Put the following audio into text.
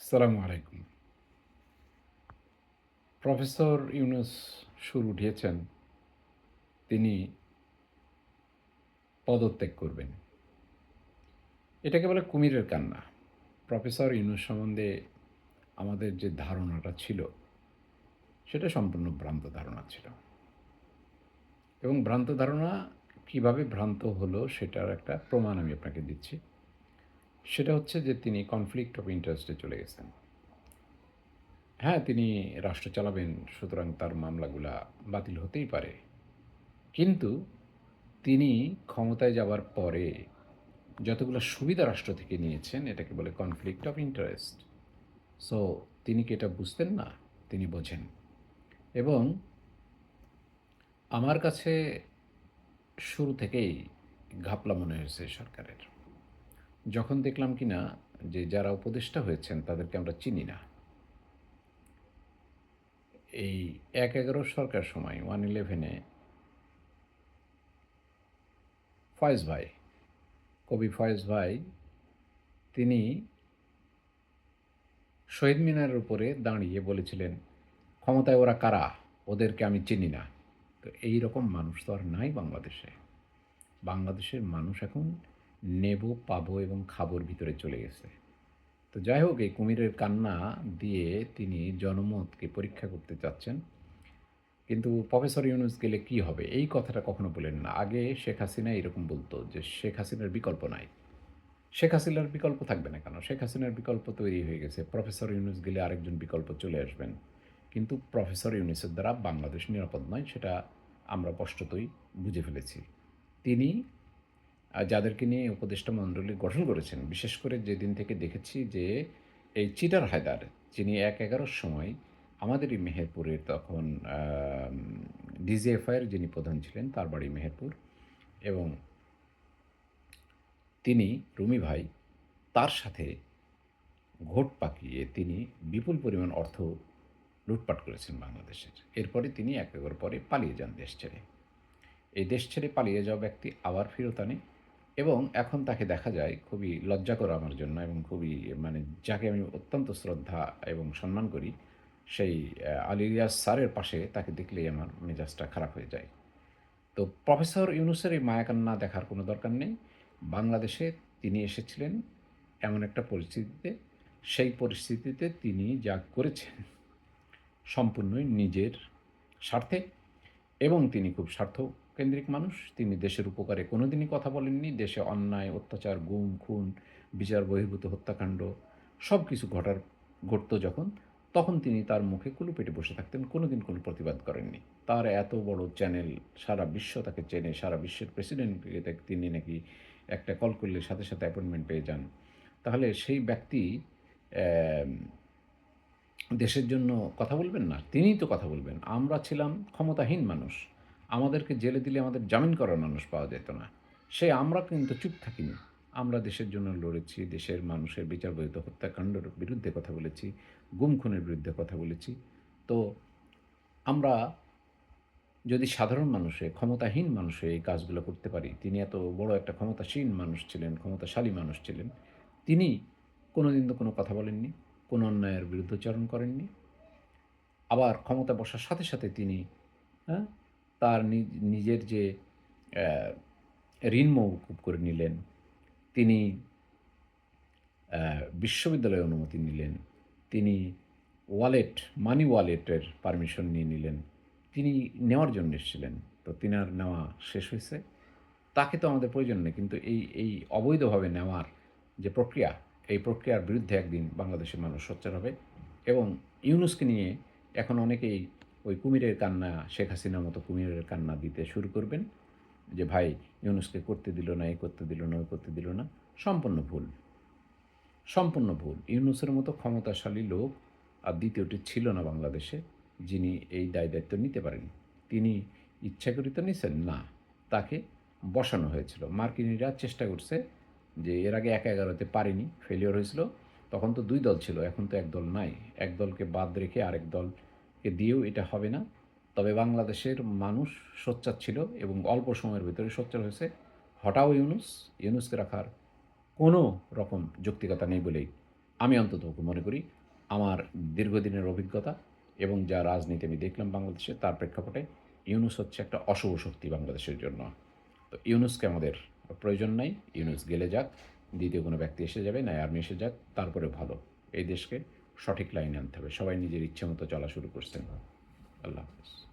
আসসালামু আলাইকুম। প্রফেসর ইউনুস সুর উঠিয়েছেন, তিনি পদত্যাগ করবেন। এটাকে বলে কুমিরের কান্না। প্রফেসর ইউনুস সম্বন্ধে আমাদের যে ধারণাটা ছিল, সেটা সম্পূর্ণ ভ্রান্ত ধারণা ছিল। এবং ভ্রান্ত ধারণা কিভাবে ভ্রান্ত হলো সেটার একটা প্রমাণ আমি আপনাকে দিচ্ছি। সেটা হচ্ছে যে তিনি কনফ্লিক্ট অফ ইন্টারেস্টে চলে গেছেন। হ্যাঁ, তিনি রাষ্ট্র চালাবেন, সুতরাং তার মামলাগুলা বাতিল হতেই পারে। কিন্তু তিনি ক্ষমতায় যাবার পরে যতগুলো সুবিধা রাষ্ট্র থেকে নিয়েছেন এটাকে বলে কনফ্লিক্ট অফ ইন্টারেস্ট। সো তিনি কি এটা বুঝতেন না? তিনি বোঝেন। এবং আমার কাছে শুরু থেকেই ঘাপলা মনে হয়েছে সরকারের। যখন দেখলাম কি না যে যারা উপদেষ্টা হয়েছেন তাদেরকে আমরা চিনি না। এই ১/১১ সরকার সময় 1/11-এ ফয়েজ ভাই, কবি ফয়েজ ভাই, তিনি শহীদ মিনারের উপরে দাঁড়িয়ে বলেছিলেন, ক্ষমতায় ওরা কারা? ওদেরকে আমি চিনি না। তো এই রকম মানুষ তো আর নাই বাংলাদেশে। বাংলাদেশের মানুষ এখন নেবো, পাবো এবং খাবোর ভিতরে চলে গেছে। তো যাই হোক, এই কুমিরের কান্না দিয়ে তিনি জনমতকে পরীক্ষা করতে চাচ্ছেন। কিন্তু প্রফেসর ইউনুস গেলে কি হবে? এই কথাটা কখনো বলেন না। আগে শেখ হাসিনা এরকম বলতো যে, শেখ হাসিনার বিকল্প নাই। শেখ হাসিনার বিকল্প থাকবে না কেন? শেখ হাসিনার বিকল্প তৈরি হয়ে গেছে। প্রফেসর ইউনুস গেলে আরেকজন বিকল্প চলে আসবেন। কিন্তু প্রফেসর ইউনুসের দ্বারা বাংলাদেশ নিরাপদ নয়, সেটা আমরা স্পষ্টতই বুঝে ফেলেছি। তিনি যাদেরকে নিয়ে উপদেষ্টা মণ্ডলী গঠন করেছেন, বিশেষ করে যেদিন থেকে দেখেছি যে এই চিটার হায়দার, যিনি ১/১১ সময় আমাদেরই মেহেরপুরের তখন ডিজিএফআইয়ের যিনি প্রধান ছিলেন, তার বাড়ি মেহেরপুর এবং তিনি রুমি ভাই, তার সাথে ঘোট পাকিয়ে তিনি বিপুল পরিমাণ অর্থ লুটপাট করেছেন বাংলাদেশের। এরপরে তিনি ১/১১ পরে পালিয়ে যান দেশ ছেড়ে। এই দেশ ছেড়ে পালিয়ে যাওয়া ব্যক্তি আবার ফেরত আনে এবং এখন তাকে দেখা যায় খুবই লজ্জাকর আমার জন্য এবং খুবই মানে যাকে আমি অত্যন্ত শ্রদ্ধা এবং সম্মান করি, সেই আলী রিয়াজ স্যারের পাশে তাকে দেখলেই আমার মেজাজটা খারাপ হয়ে যায়। তো প্রফেসর ইউনুসের এই মায়াকান্না দেখার কোনো দরকার নেই। বাংলাদেশে তিনি এসেছিলেন এমন একটা পরিস্থিতিতে, সেই পরিস্থিতিতে তিনি যা করেছেন সম্পূর্ণই নিজের স্বার্থে এবং তিনি খুব স্বার্থকেন্দ্রিক মানুষ। তিনি দেশের উপকারে কোনোদিনই কথা বলেননি। দেশে অন্যায়, অত্যাচার, গুম, খুন, বিচার বহির্ভূত হত্যাকাণ্ড সব কিছু ঘটতো যখন, তখন তিনি তার মুখে কুলুপেটে বসে থাকতেন। কোনোদিন কোনো প্রতিবাদ করেননি। তার এত বড় চ্যানেল, সারা বিশ্ব তাকে চেনে, সারা বিশ্বের প্রেসিডেন্টকে তিনি নাকি একটা কল করলে সাথে, সাথে অ্যাপয়েন্টমেন্ট পেয়ে যান। তাহলে সেই ব্যক্তি অ্যাম দেশের জন্য কথা বলবেন না? তিনিই তো কথা বলবেন। আমরা ছিলাম ক্ষমতাহীন মানুষ। আমাদেরকে জেলে দিলে আমাদের জামিন করার মানুষ পাওয়া যেত না। আমরা কিন্তু চুপ থাকিনি। আমরা দেশের জন্য লড়েছি, দেশের মানুষের বিচার বহির্ভূত হত্যাকাণ্ডের বিরুদ্ধে কথা বলেছি, গুম খুনের বিরুদ্ধে কথা বলেছি। তো আমরা যদি সাধারণ মানুষে, ক্ষমতাহীন মানুষে এই কাজগুলো করতে পারি, তিনি এত বড় একটা ক্ষমতাসীন মানুষ ছিলেন, ক্ষমতাশালী মানুষ ছিলেন। তিনি কোনোদিন তো কোনো কথা বলেননি, কোনো অন্যায়ের বিরুদ্ধচারণ করেননি। আবার ক্ষমতায় বসার সাথে, সাথে তিনি হ্যাঁ, তার নিজের যে অ্যা ঋণ মওকুফ করে নিলেন। তিনি বিশ্ববিদ্যালয়ে অনুমতি নিলেন। তিনি মানি ওয়ালেটের পারমিশন নিয়ে নিলেন। তিনি নেওয়ার জন্য এসেছিলেন। তো তিনার নেওয়া শেষ হয়েছে। তাকে তো আমাদের প্রয়োজন নেই। কিন্তু এই অবৈধভাবে নেওয়ার যে প্রক্রিয়া, এই প্রক্রিয়ার বিরুদ্ধে একদিন বাংলাদেশের মানুষ সোচ্চার হবে এবং ইউনুসকে নিয়ে এখন অনেকেই ওই কুমিরের কান্না, শেখ হাসিনার মতো কুমিরের কান্না দিতে শুরু করবেন যে, "ভাই ইউনুসকে করতে দিল না, এই করতে দিল না, ওই করতে দিল না।" সম্পূর্ণ ভুল, সম্পূর্ণ ভুল। ইউনুসের মতো ক্ষমতাশালী লোক আর দ্বিতীয়টি ছিল না বাংলাদেশে, যিনি এই দায়-দায়িত্ব নিতে পারেন। তিনি ইচ্ছাকৃত নিছেন? না। তাকে বসানো হয়েছিল। মার্কিনিরা চেষ্টা করছে যে এর আগে ১/১১-তে পারেনি, ফেলিওর হয়েছিল। তখন তো ২ দল ছিল, এখন তো ১ দল নাই। এক দলকে বাদ রেখে আরেক দলকে দিয়েও এটা হবে না। তবে বাংলাদেশের মানুষ সোচ্চার ছিল এবং অল্প সময়ের ভেতরে সোচ্চার হয়েছে। হটাও ইউনুস, ইউনুসকে রাখার কোনো রকম যৌক্তিকতা নেই বলেই আমি অন্তত মনে করি আমার দীর্ঘদিনের অভিজ্ঞতা এবং যা রাজনীতি আমি দেখলাম বাংলাদেশে তার প্রেক্ষাপটে ইউনূস হচ্ছে একটা অশুভ শক্তি বাংলাদেশের জন্য। তো ইউনূসকে আমাদের প্রয়োজন নাই। ইউনূস গেলে যাক, দ্বিতীয় কোনো ব্যক্তি এসে যাবে, নয় আর্মি এসে যাক, তারপরে ভালো। এই দেশকে সঠিক লাইনে আনতে হবে। সবাই নিজের ইচ্ছেমতো চলা শুরু করছেন। আল্লাহ হাফেজ।